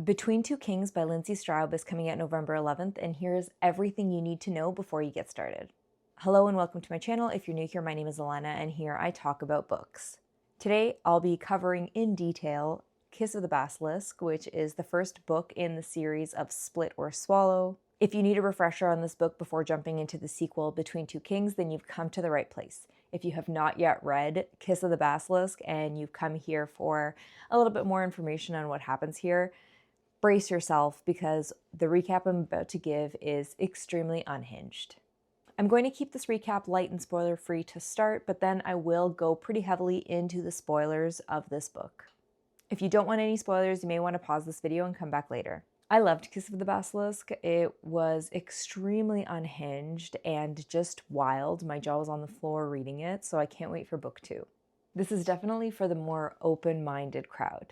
Between Two Kings by Lindsay Straube is coming out November 11th, and here's everything you need to know before you get started. Hello and welcome to my channel. If you're new here, my name is Alana, and here I talk about books. Today, I'll be covering in detail Kiss of the Basilisk, which is the first book in the series of Split or Swallow. If you need a refresher on this book before jumping into the sequel Between Two Kings, then you've come to the right place. If you have not yet read Kiss of the Basilisk and you've come here for a little bit more information on what happens here, brace yourself because the recap I'm about to give is extremely unhinged. I'm going to keep this recap light and spoiler free to start, but then I will go pretty heavily into the spoilers of this book. If you don't want any spoilers, you may want to pause this video and come back later. I loved Kiss of the Basilisk. It was extremely unhinged and just wild. My jaw was on the floor reading it, so I can't wait for book 2. This is definitely for the more open-minded crowd.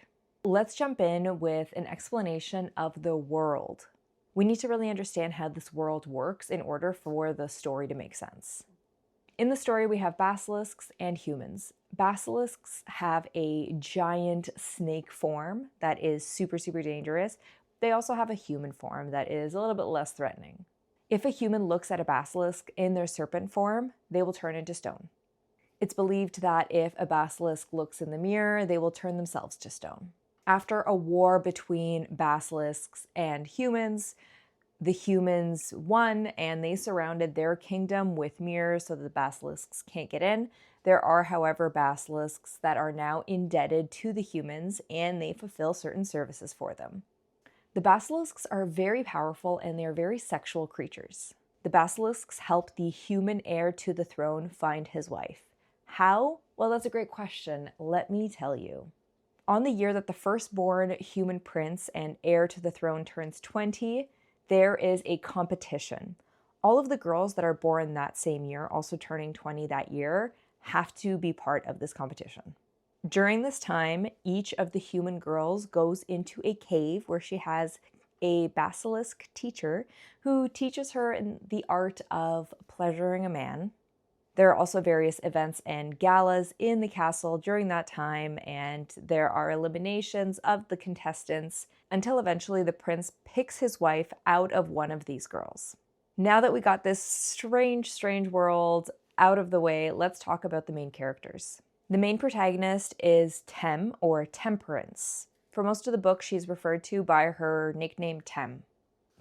Let's jump in with an explanation of the world. We need to really understand how this world works in order for the story to make sense. In the story, we have basilisks and humans. Basilisks have a giant snake form that is super, super dangerous. They also have a human form that is a little bit less threatening. If a human looks at a basilisk in their serpent form, they will turn into stone. It's believed that if a basilisk looks in the mirror, they will turn themselves to stone. After a war between basilisks and humans, the humans won and they surrounded their kingdom with mirrors so that the basilisks can't get in. There are, however, basilisks that are now indebted to the humans and they fulfill certain services for them. The basilisks are very powerful and they are very sexual creatures. The basilisks help the human heir to the throne find his wife. How? Well, that's a great question. Let me tell you. On the year that the firstborn human prince and heir to the throne turns 20, there is a competition. All of the girls that are born that same year, also turning 20 that year, have to be part of this competition. During this time, each of the human girls goes into a cave where she has a basilisk teacher who teaches her the art of pleasuring a man. There are also various events and galas in the castle during that time, and there are eliminations of the contestants until eventually the prince picks his wife out of one of these girls. Now that we got this strange, strange world out of the way, let's talk about the main characters. The main protagonist is Tem, or Temperance. For most of the book, she's referred to by her nickname Tem.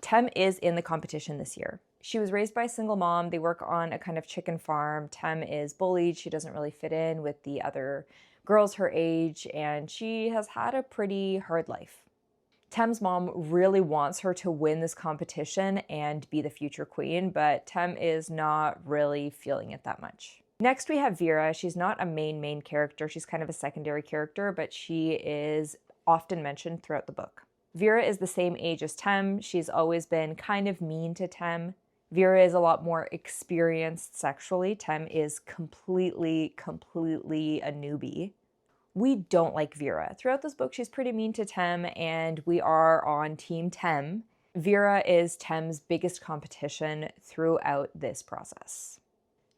Tem is in the competition this year. She was raised by a single mom. They work on a kind of chicken farm. Tem is bullied. She doesn't really fit in with the other girls her age, and she has had a pretty hard life. Tem's mom really wants her to win this competition and be the future queen, but Tem is not really feeling it that much. Next, we have Vera. She's not a main character. She's kind of a secondary character, but she is often mentioned throughout the book. Vera is the same age as Tem. She's always been kind of mean to Tem. Vera is a lot more experienced sexually. Tem is completely a newbie. We don't like Vera. Throughout this book, she's pretty mean to Tem, and we are on Team Tem. Vera is Tem's biggest competition throughout this process.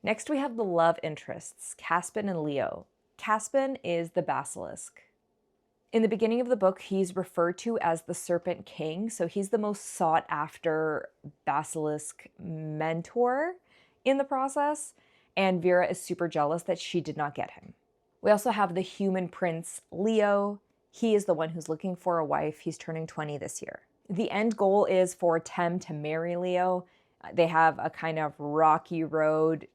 Next, we have the love interests, Caspin and Leo. Caspin is the basilisk. In the beginning of the book, he's referred to as the Serpent King, so he's the most sought-after basilisk mentor in the process, and Vera is super jealous that she did not get him. We also have the human prince, Leo. He is the one who's looking for a wife. He's turning 20 this year. The end goal is for Tem to marry Leo. They have a kind of rocky road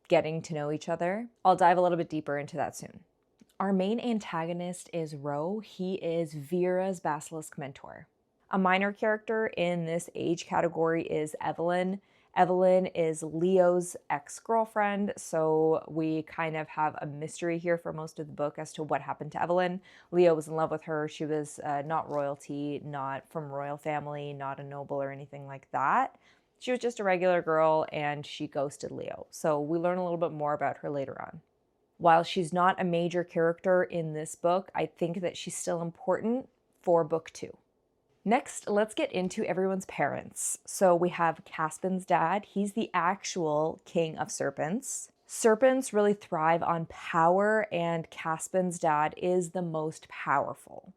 getting to know each other. I'll dive a little bit deeper into that soon. Our main antagonist is Rowe. He is Vera's basilisk mentor. A minor character in this age category is Evelyn. Evelyn is Leo's ex-girlfriend, so we kind of have a mystery here for most of the book as to what happened to Evelyn. Leo was in love with her. She was not royalty, not from royal family, not a noble or anything like that. She was just a regular girl and she ghosted Leo. So we learn a little bit more about her later on. While she's not a major character in this book, I think that she's still important for book 2. Next, let's get into everyone's parents. So we have Caspin's dad. He's the actual king of serpents. Serpents really thrive on power, and Caspin's dad is the most powerful.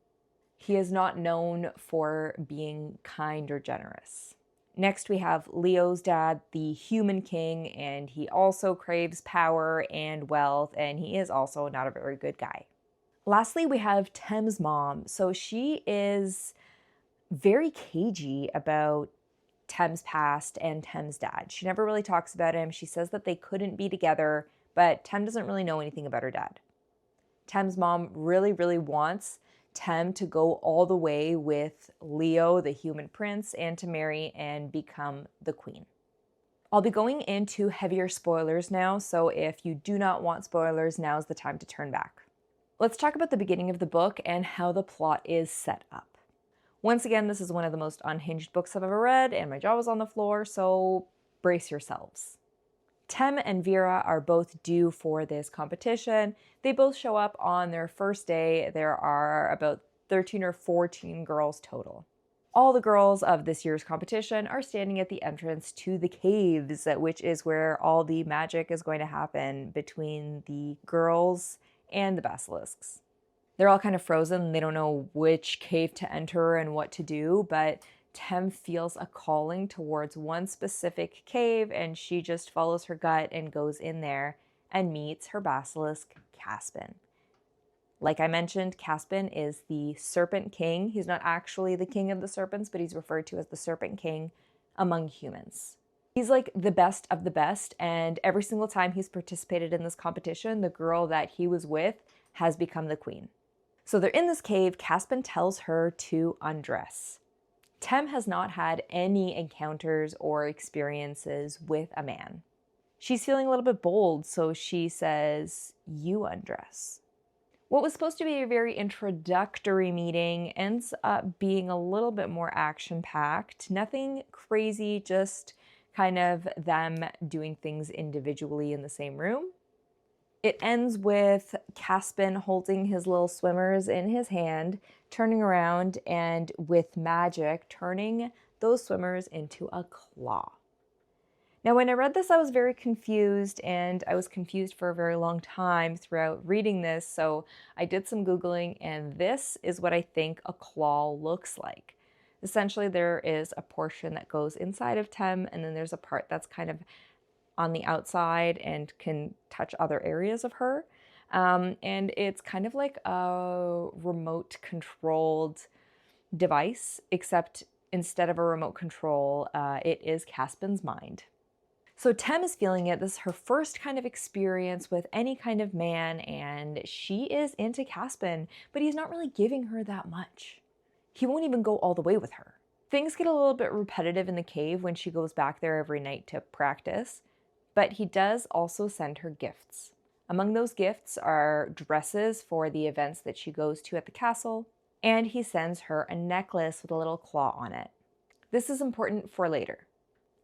He is not known for being kind or generous. Next, we have Leo's dad, the human king, and he also craves power and wealth, and he is also not a very good guy. Lastly, we have Tem's mom. So she is very cagey about Tem's past and Tem's dad. She never really talks about him. She says that they couldn't be together, but Tem doesn't really know anything about her dad. Tem's mom really, really wants Tem to go all the way with Leo, the human prince, and to marry and become the queen. I'll be going into heavier spoilers now, so if you do not want spoilers, now's the time to turn back. Let's talk about the beginning of the book and how the plot is set up. Once again, this is one of the most unhinged books I've ever read, and my jaw was on the floor, so brace yourselves. Tem and Vera are both due for this competition. They both show up on their first day. There are about 13 or 14 girls total. All the girls of this year's competition are standing at the entrance to the caves, which is where all the magic is going to happen between the girls and the basilisks. They're all kind of frozen. They don't know which cave to enter and what to do, but Tem feels a calling towards one specific cave, and she just follows her gut and goes in there and meets her basilisk, Caspin. Like I mentioned, Caspin is the Serpent King. He's not actually the king of the serpents, but he's referred to as the Serpent King among humans. He's like the best of the best, and every single time he's participated in this competition, the girl that he was with has become the queen. So they're in this cave. Caspin tells her to undress. Tem has not had any encounters or experiences with a man. She's feeling a little bit bold, so she says, "You undress." What was supposed to be a very introductory meeting ends up being a little bit more action-packed. Nothing crazy, just kind of them doing things individually in the same room. It ends with Caspin holding his little swimmers in his hand, turning around, and with magic, turning those swimmers into a claw. Now, when I read this, I was very confused, and I was confused for a very long time throughout reading this, so I did some Googling, and this is what I think a claw looks like. Essentially, there is a portion that goes inside of Tem, and then there's a part that's kind of on the outside and can touch other areas of her. And it's kind of like a remote controlled device, except instead of a remote control, it is Caspin's mind. So Tem is feeling it. This is her first kind of experience with any kind of man, and she is into Caspin, but he's not really giving her that much. He won't even go all the way with her. Things get a little bit repetitive in the cave when she goes back there every night to practice, but he does also send her gifts. Among those gifts are dresses for the events that she goes to at the castle, and he sends her a necklace with a little claw on it. This is important for later.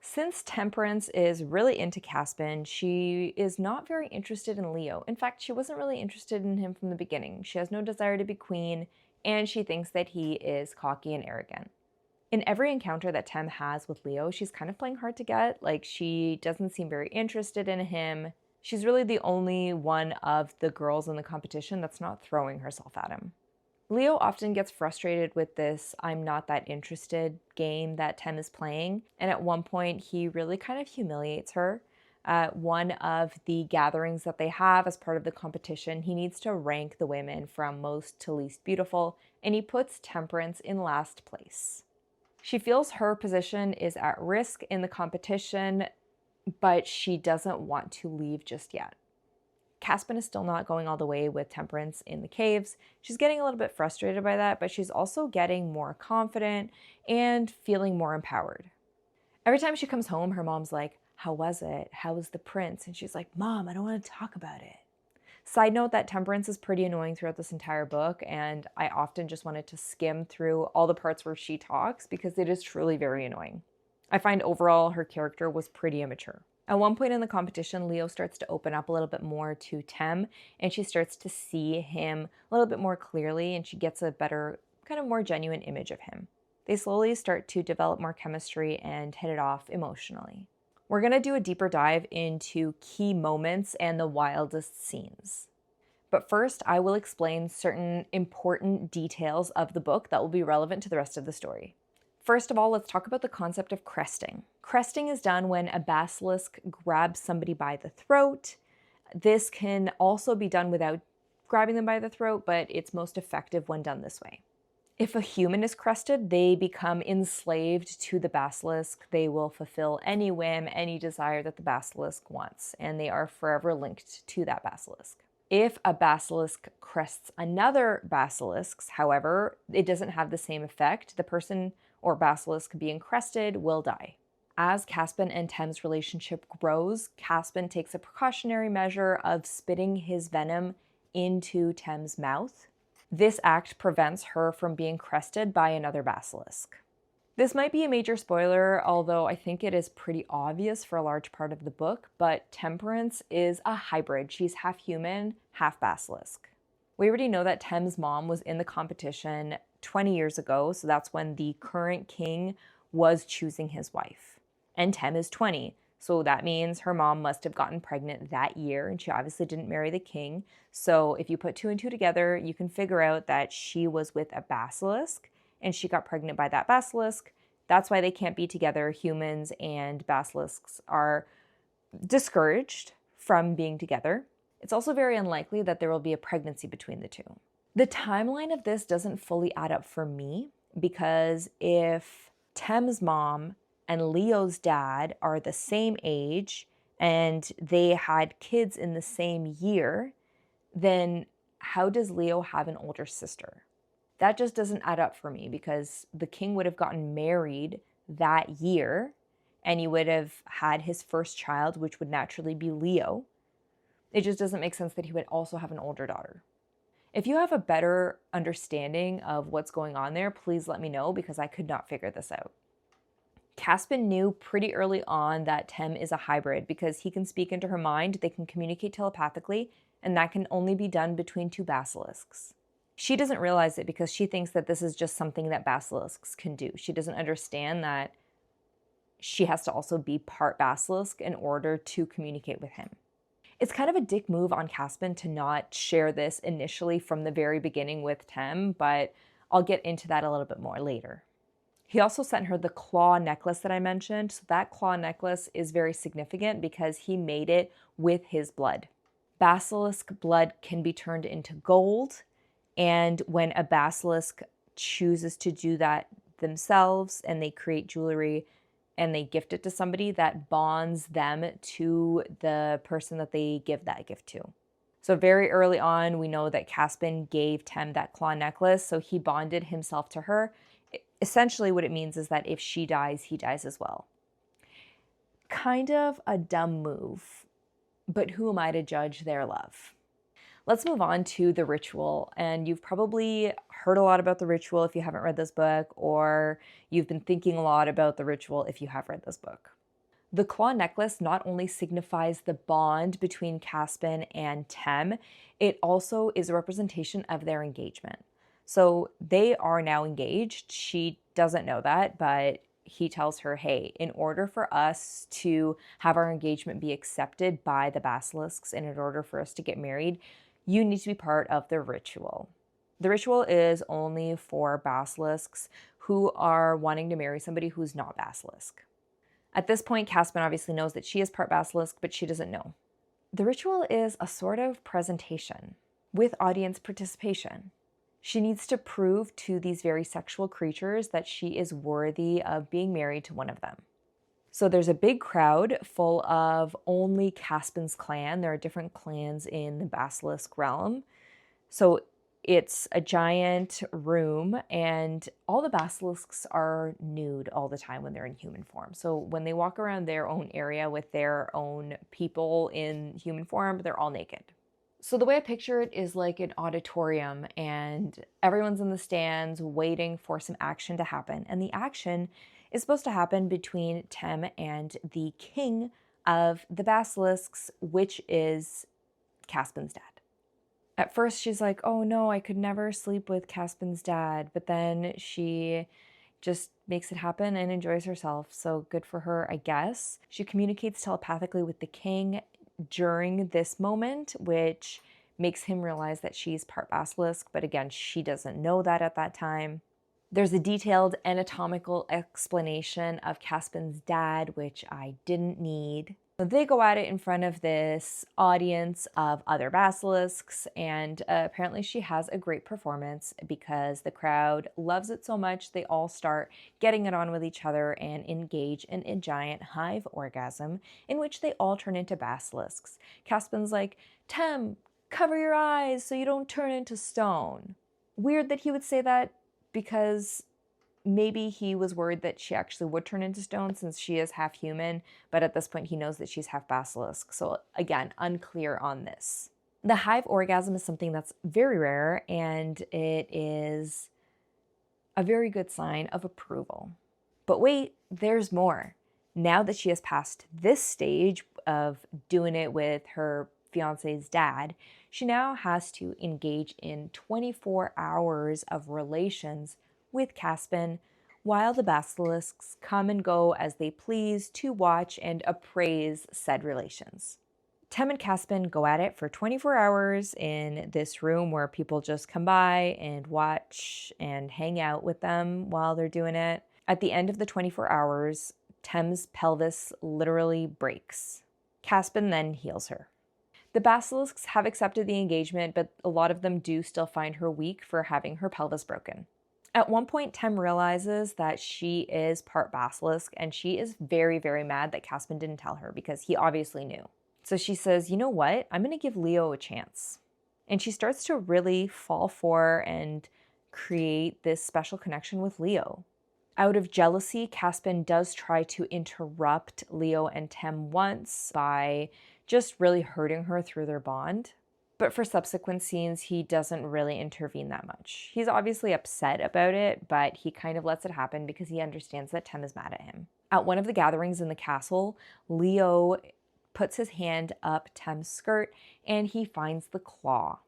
Since Temperance is really into Caspin, she is not very interested in Leo. In fact, she wasn't really interested in him from the beginning. She has no desire to be queen, and she thinks that he is cocky and arrogant. In every encounter that Tem has with Leo, she's kind of playing hard to get. Like, she doesn't seem very interested in him. She's really the only one of the girls in the competition that's not throwing herself at him. Leo often gets frustrated with this "I'm not that interested" game that Tem is playing, and at one point he really kind of humiliates her. At one of the gatherings that they have as part of the competition, he needs to rank the women from most to least beautiful, and he puts Temperance in last place. She feels her position is at risk in the competition, but she doesn't want to leave just yet. Caspin is still not going all the way with Temperance in the caves. She's getting a little bit frustrated by that, but she's also getting more confident and feeling more empowered. Every time she comes home, her mom's like, "How was it? How was the prince?" And she's like, "Mom, I don't want to talk about it." Side note that Temperance is pretty annoying throughout this entire book, and I often just wanted to skim through all the parts where she talks because it is truly very annoying. I find overall her character was pretty immature. At one point in the competition, Leo starts to open up a little bit more to Tem, and she starts to see him a little bit more clearly, and she gets a better, kind of more genuine image of him. They slowly start to develop more chemistry and hit it off emotionally. We're going to do a deeper dive into key moments and the wildest scenes. But first, I will explain certain important details of the book that will be relevant to the rest of the story. First of all, let's talk about the concept of cresting. Cresting is done when a basilisk grabs somebody by the throat. This can also be done without grabbing them by the throat, but it's most effective when done this way. If a human is crested, they become enslaved to the basilisk. They will fulfill any whim, any desire that the basilisk wants, and they are forever linked to that basilisk. If a basilisk crests another basilisk, however, it doesn't have the same effect. The person or basilisk being crested will die. As Caspian and Tem's relationship grows, Caspian takes a precautionary measure of spitting his venom into Tem's mouth. This act prevents her from being crested by another basilisk. This might be a major spoiler, although I think it is pretty obvious for a large part of the book, but Temperance is a hybrid. She's half human, half basilisk. We already know that Tem's mom was in the competition 20 years ago, so that's when the current king was choosing his wife. And Tem is 20, so that means her mom must have gotten pregnant that year, and she obviously didn't marry the king. So if you put two and two together, you can figure out that she was with a basilisk, and she got pregnant by that basilisk. That's why they can't be together. Humans and basilisks are discouraged from being together. It's also very unlikely that there will be a pregnancy between the two. The timeline of this doesn't fully add up for me, because if Tem's mom and Leo's dad are the same age and they had kids in the same year, then how does Leo have an older sister? That just doesn't add up for me, because the king would have gotten married that year and he would have had his first child, which would naturally be Leo. It just doesn't make sense that he would also have an older daughter. If you have a better understanding of what's going on there, please let me know, because I could not figure this out. Caspian knew pretty early on that Tem is a hybrid, because he can speak into her mind, they can communicate telepathically, and that can only be done between two basilisks. She doesn't realize it because she thinks that this is just something that basilisks can do. She doesn't understand that she has to also be part basilisk in order to communicate with him. It's kind of a dick move on Caspian to not share this initially from the very beginning with Tem, but I'll get into that a little bit more later. He also sent her the claw necklace that I mentioned. So that claw necklace is very significant because he made it with his blood. Basilisk blood can be turned into gold, and when a basilisk chooses to do that themselves and they create jewelry and they gift it to somebody, that bonds them to the person that they give that gift to. So very early on, we know that Caspian gave Tem that claw necklace, so he bonded himself to her. Essentially what it means is that if she dies, he dies as well. Kind of a dumb move, but who am I to judge their love? Let's move on to the ritual, and you've probably heard a lot about the ritual if you haven't read this book, or you've been thinking a lot about the ritual if you have read this book. The claw necklace not only signifies the bond between Caspian and Tem, it also is a representation of their engagement. So they are now engaged. She doesn't know that, but he tells her, hey, in order for us to have our engagement be accepted by the basilisks and in order for us to get married, you need to be part of the ritual. The ritual is only for basilisks who are wanting to marry somebody who's not basilisk. At this point, Caspian obviously knows that she is part basilisk, but she doesn't know. The ritual is a sort of presentation with audience participation. She needs to prove to these very sexual creatures that she is worthy of being married to one of them. So there's a big crowd full of only Caspian's clan. There are different clans in the basilisk realm. So it's a giant room, and all the basilisks are nude all the time when they're in human form. So when they walk around their own area with their own people in human form, they're all naked. So the way I picture it is like an auditorium, and everyone's in the stands waiting for some action to happen. And the action is supposed to happen between Tem and the king of the basilisks, which is Caspian's dad. At first she's like, oh no, I could never sleep with Caspian's dad. But then she just makes it happen and enjoys herself. So good for her, I guess. She communicates telepathically with the king during this moment, which makes him realize that she's part basilisk, but again, she doesn't know that at that time. There's a detailed anatomical explanation of Caspian's dad, which I didn't need. They go at it in front of this audience of other basilisks, and apparently she has a great performance because the crowd loves it so much they all start getting it on with each other and engage in a giant hive orgasm in which they all turn into basilisks. Caspian's like, "Tem, cover your eyes so you don't turn into stone." Weird that he would say that, because maybe he was worried that she actually would turn into stone since she is half human, but at this point he knows that she's half basilisk. So again, unclear on this. The hive orgasm is something that's very rare, and it is a very good sign of approval. But wait, there's more. Now that she has passed this stage of doing it with her fiance's dad, she now has to engage in 24 hours of relations with Caspian, while the basilisks come and go as they please to watch and appraise said relations. Tem and Caspian go at it for 24 hours in this room where people just come by and watch and hang out with them while they're doing it. At the end of the 24 hours, Tem's pelvis literally breaks. Caspian then heals her. The basilisks have accepted the engagement, but a lot of them do still find her weak for having her pelvis broken. At one point, Tem realizes that she is part basilisk, and she is very, very mad that Caspian didn't tell her because he obviously knew. So she says, "You know what? I'm going to give Leo a chance." And she starts to really fall for and create this special connection with Leo. Out of jealousy, Caspian does try to interrupt Leo and Tem once by just really hurting her through their bond. But for subsequent scenes, he doesn't really intervene that much. He's obviously upset about it, but he kind of lets it happen because he understands that Tem is mad at him. At one of the gatherings in the castle, Leo puts his hand up Tem's skirt and he finds the claw.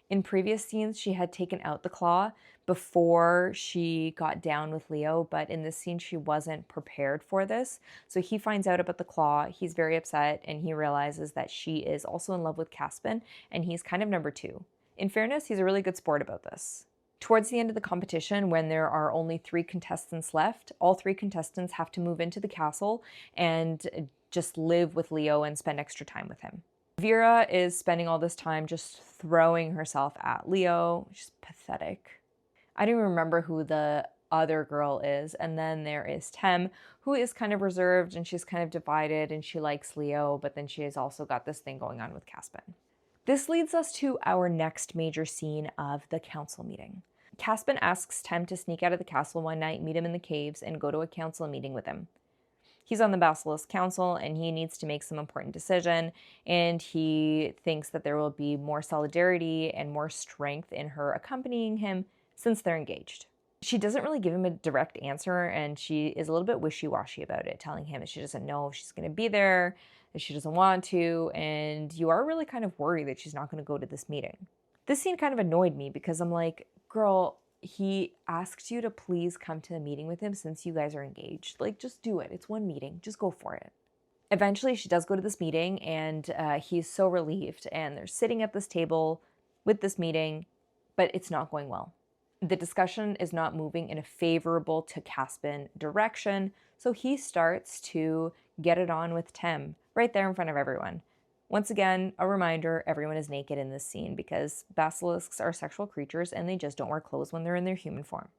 In previous scenes, she had taken out the claw before she got down with Leo, but in this scene, she wasn't prepared for this. So he finds out about the claw, he's very upset, and he realizes that she is also in love with Caspian, and he's kind of number two. In fairness, he's a really good sport about this. Towards the end of the competition, when there are only 3 contestants left, all 3 contestants have to move into the castle and just live with Leo and spend extra time with him. Vera is spending all this time just throwing herself at Leo. She's pathetic. I don't even remember who the other girl is. And then there is Tem, who is kind of reserved and she's kind of divided and she likes Leo, but then she has also got this thing going on with Caspian. This leads us to our next major scene of the council meeting. Caspian asks Tem to sneak out of the castle one night, meet him in the caves, and go to a council meeting with him. He's on the Basilisk Council and he needs to make some important decision, and he thinks that there will be more solidarity and more strength in her accompanying him since they're engaged. She doesn't really give him a direct answer, and she is a little bit wishy-washy about it, telling him that she doesn't know if she's going to be there, that she doesn't want to, and you are really kind of worried that she's not going to go to this meeting. This scene kind of annoyed me because I'm like, girl, he asked you to please come to the meeting with him since you guys are engaged. Like, just do it. It's one meeting. Just go for it. Eventually, she does go to this meeting, and he's so relieved. And they're sitting at this table with this meeting, but it's not going well. The discussion is not moving in a favorable to Caspian direction, so he starts to get it on with Tem right there in front of everyone. Once again, a reminder, everyone is naked in this scene because basilisks are sexual creatures and they just don't wear clothes when they're in their human form.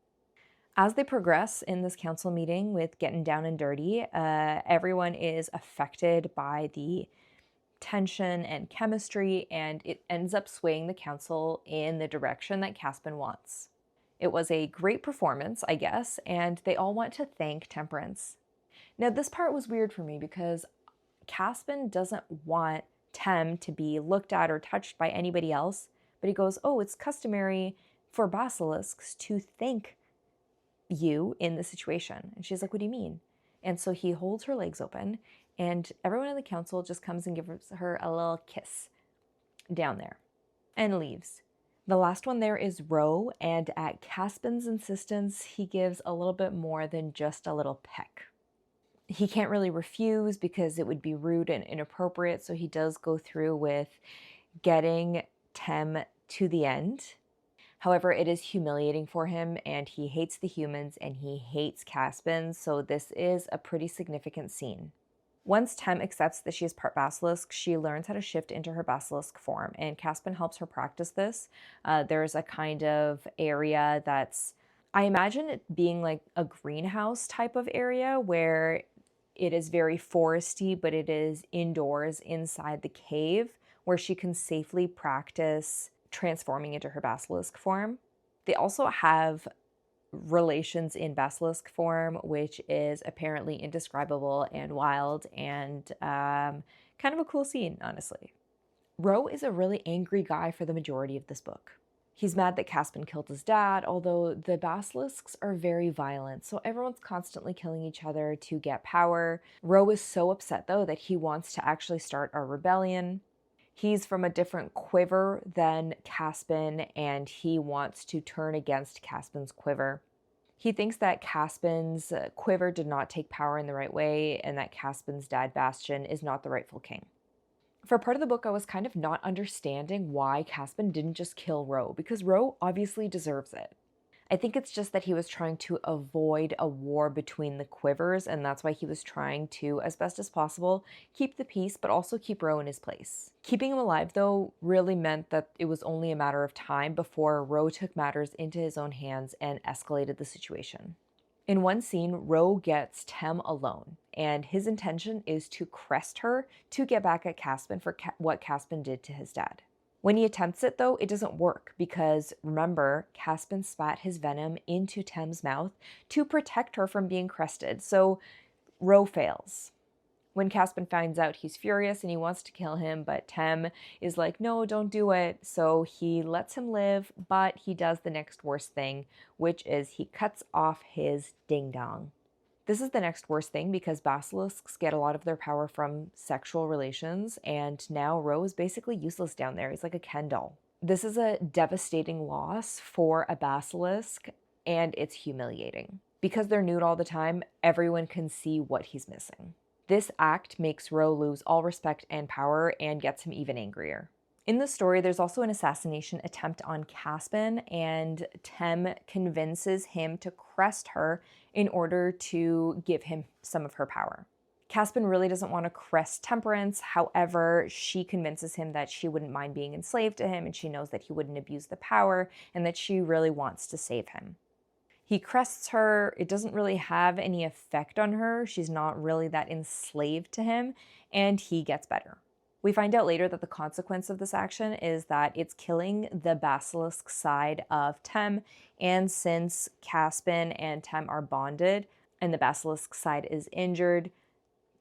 As they progress in this council meeting with getting down and dirty, everyone is affected by the tension and chemistry, and it ends up swaying the council in the direction that Caspian wants. It was a great performance, I guess, and they all want to thank Temperance. Now, this part was weird for me because Caspian doesn't want Tem to be looked at or touched by anybody else, but he goes, "Oh, it's customary for basilisks to thank you in the situation." And she's like, "What do you mean?" And so he holds her legs open, and everyone in the council just comes and gives her a little kiss down there and leaves. The last one there is Rowe, and at Caspian's insistence, he gives a little bit more than just a little peck. He can't really refuse because it would be rude and inappropriate, so he does go through with getting Tem to the end. However, it is humiliating for him, and he hates the humans and he hates Caspian, so this is a pretty significant scene. Once Tem accepts that she is part basilisk, she learns how to shift into her basilisk form, and Caspian helps her practice this. There's a kind of area that's, I imagine it being like a greenhouse type of area where it is very foresty, but it is indoors inside the cave where she can safely practice transforming into her basilisk form. They also have relations in basilisk form, which is apparently indescribable and wild and kind of a cool scene, honestly. Rowe is a really angry guy for the majority of this book. He's mad that Caspian killed his dad, although the basilisks are very violent, so everyone's constantly killing each other to get power. Rowe is so upset, though, that he wants to actually start a rebellion. He's from a different quiver than Caspian, and he wants to turn against Caspian's quiver. He thinks that Caspian's quiver did not take power in the right way, and that Caspian's dad, Bastian, is not the rightful king. For part of the book, I was kind of not understanding why Caspian didn't just kill Rowe, because Rowe obviously deserves it. I think it's just that he was trying to avoid a war between the quivers, and that's why he was trying to, as best as possible, keep the peace, but also keep Rowe in his place. Keeping him alive, though, really meant that it was only a matter of time before Rowe took matters into his own hands and escalated the situation. In one scene, Rowe gets Tem alone, and his intention is to crest her to get back at Caspian for what Caspian did to his dad. When he attempts it, though, it doesn't work because, remember, Caspian spat his venom into Tem's mouth to protect her from being crested, so Rowe fails. When Caspian finds out, he's furious and he wants to kill him, but Tem is like, no, don't do it, so he lets him live, but he does the next worst thing, which is he cuts off his ding-dong. This is the next worst thing because basilisks get a lot of their power from sexual relations, and now Rowe is basically useless down there. He's like a Ken doll. This is a devastating loss for a basilisk, and it's humiliating. Because they're nude all the time, everyone can see what he's missing. This act makes Rowe lose all respect and power and gets him even angrier. In the story, there's also an assassination attempt on Caspian, and Tem convinces him to crest her in order to give him some of her power. Caspian really doesn't want to crest Temperance, however, she convinces him that she wouldn't mind being enslaved to him, and she knows that he wouldn't abuse the power, and that she really wants to save him. He crests her. It doesn't really have any effect on her. She's not really that enslaved to him, and he gets better. We find out later that the consequence of this action is that it's killing the basilisk side of Tem, and since Caspian and Tem are bonded and the basilisk side is injured,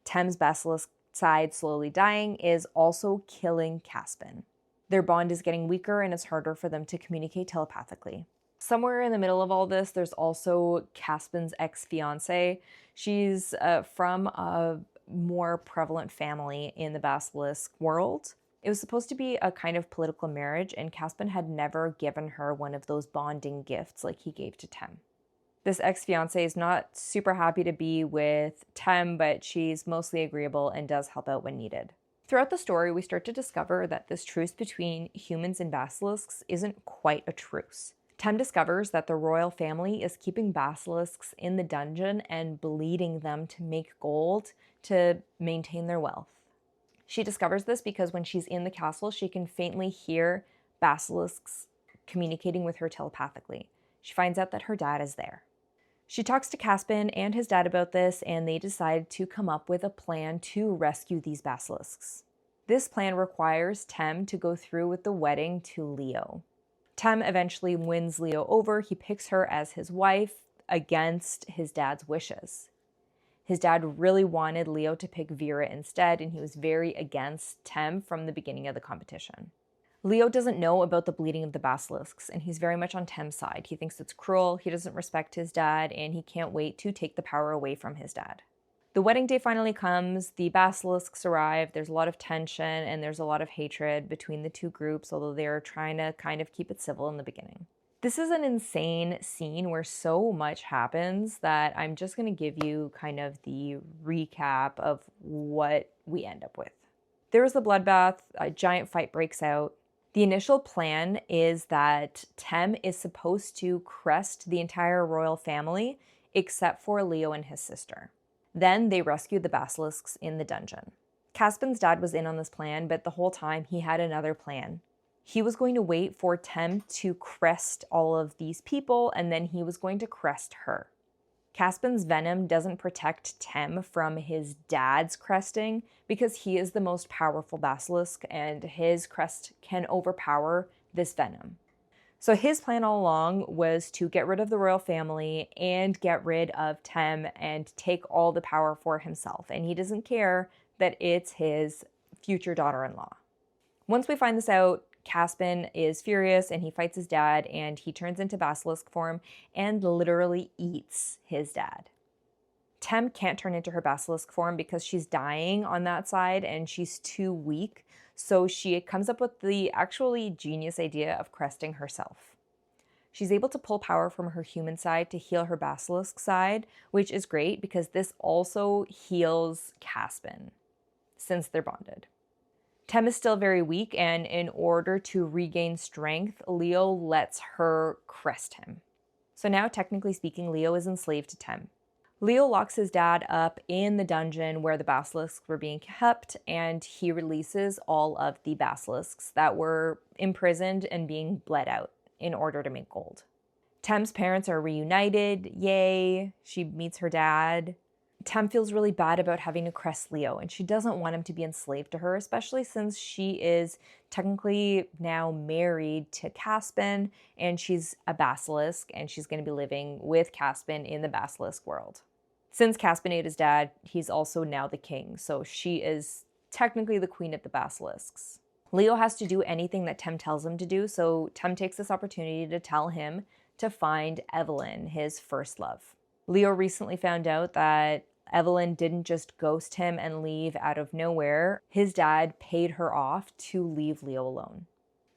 Tem's basilisk side slowly dying is also killing Caspian. Their bond is getting weaker and it's harder for them to communicate telepathically. Somewhere in the middle of all this, there's also Caspian's ex-fiancée. She's from a more prevalent family in the Basilisk world. It was supposed to be a kind of political marriage, and Caspian had never given her one of those bonding gifts like he gave to Tem. This ex-fiancée is not super happy to be with Tem, but she's mostly agreeable and does help out when needed. Throughout the story, we start to discover that this truce between humans and basilisks isn't quite a truce. Tem discovers that the royal family is keeping basilisks in the dungeon and bleeding them to make gold to maintain their wealth. She discovers this because when she's in the castle, she can faintly hear basilisks communicating with her telepathically. She finds out that her dad is there. She talks to Caspian and his dad about this, and they decide to come up with a plan to rescue these basilisks. This plan requires Tem to go through with the wedding to Leo. Tem eventually wins Leo over. He picks her as his wife against his dad's wishes. His dad really wanted Leo to pick Vera instead, and he was very against Tem from the beginning of the competition. Leo doesn't know about the bleeding of the basilisks, and he's very much on Tem's side. He thinks it's cruel, he doesn't respect his dad, and he can't wait to take the power away from his dad. The wedding day finally comes, the basilisks arrive, there's a lot of tension, and there's a lot of hatred between the two groups, although they're trying to kind of keep it civil in the beginning. This is an insane scene where so much happens that I'm just going to give you kind of the recap of what we end up with. There is the bloodbath, a giant fight breaks out. The initial plan is that Tem is supposed to crest the entire royal family except for Leo and his sister. Then they rescue the basilisks in the dungeon. Caspian's dad was in on this plan, but the whole time he had another plan. He was going to wait for Tem to crest all of these people, and then he was going to crest her. Caspian's venom doesn't protect Tem from his dad's cresting because he is the most powerful basilisk and his crest can overpower this venom. So his plan all along was to get rid of the royal family and get rid of Tem and take all the power for himself. And he doesn't care that it's his future daughter-in-law. Once we find this out, Caspian is furious and he fights his dad and he turns into basilisk form and literally eats his dad. Tem can't turn into her basilisk form because she's dying on that side and she's too weak. So she comes up with the actually genius idea of cresting herself. She's able to pull power from her human side to heal her basilisk side, which is great because this also heals Caspian since they're bonded. Tem is still very weak, and in order to regain strength, Leo lets her crest him. So now, technically speaking, Leo is enslaved to Tem. Leo locks his dad up in the dungeon where the basilisks were being kept, and he releases all of the basilisks that were imprisoned and being bled out in order to make gold. Tem's parents are reunited, yay, she meets her dad. Tem feels really bad about having to crest Leo, and she doesn't want him to be enslaved to her, especially since she is technically now married to Caspian, and she's a basilisk, and she's going to be living with Caspian in the basilisk world. Since Caspian ate his dad, he's also now the king, so she is technically the queen of the basilisks. Leo has to do anything that Tem tells him to do, so Tem takes this opportunity to tell him to find Evelyn, his first love. Leo recently found out that Evelyn didn't just ghost him and leave out of nowhere. His dad paid her off to leave Leo alone.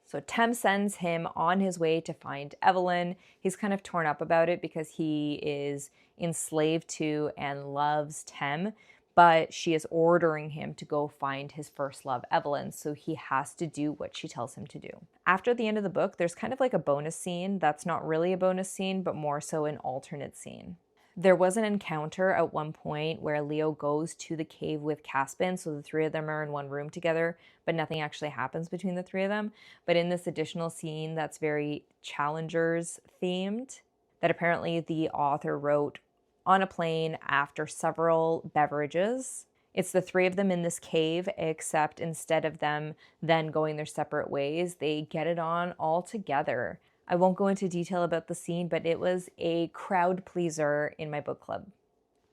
So Tem sends him on his way to find Evelyn. He's kind of torn up about it because he is enslaved to and loves Tem, but she is ordering him to go find his first love, Evelyn, so he has to do what she tells him to do. After the end of the book, there's kind of like a bonus scene that's not really a bonus scene, but more so an alternate scene. There was an encounter at one point where Leo goes to the cave with Caspian, so the three of them are in one room together, but nothing actually happens between the three of them. But in this additional scene that's very Challengers themed, that apparently the author wrote on a plane after several beverages. It's the three of them in this cave, except instead of them then going their separate ways, they get it on all together. I won't go into detail about the scene, but it was a crowd pleaser in my book club.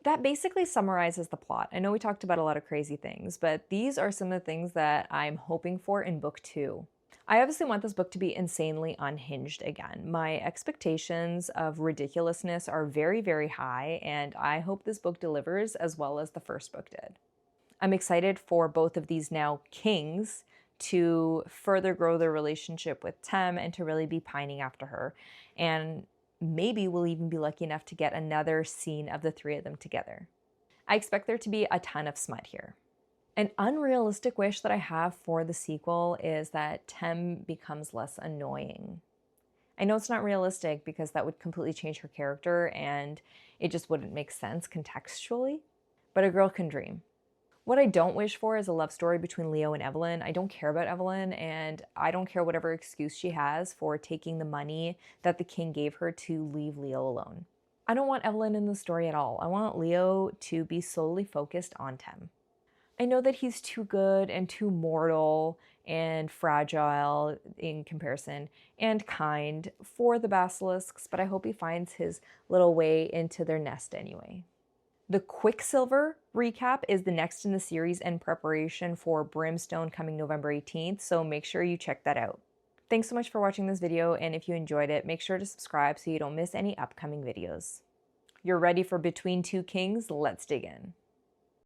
That basically summarizes the plot. I know we talked about a lot of crazy things, but these are some of the things that I'm hoping for in book 2. I obviously want this book to be insanely unhinged again. My expectations of ridiculousness are very, very high, and I hope this book delivers as well as the first book did. I'm excited for both of these now kings to further grow their relationship with Tem and to really be pining after her. And maybe we'll even be lucky enough to get another scene of the three of them together. I expect there to be a ton of smut here. An unrealistic wish that I have for the sequel is that Tem becomes less annoying. I know it's not realistic because that would completely change her character and it just wouldn't make sense contextually, but a girl can dream. What I don't wish for is a love story between Leo and Evelyn. I don't care about Evelyn, and I don't care whatever excuse she has for taking the money that the king gave her to leave Leo alone. I don't want Evelyn in the story at all. I want Leo to be solely focused on Tem. I know that he's too good and too mortal and fragile in comparison and kind for the basilisks, but I hope he finds his little way into their nest anyway. The Quicksilver recap is the next in the series in preparation for Brimstone coming November 18th, so make sure you check that out. Thanks so much for watching this video, and if you enjoyed it, make sure to subscribe so you don't miss any upcoming videos. You're ready for Between Two Kings? Let's dig in.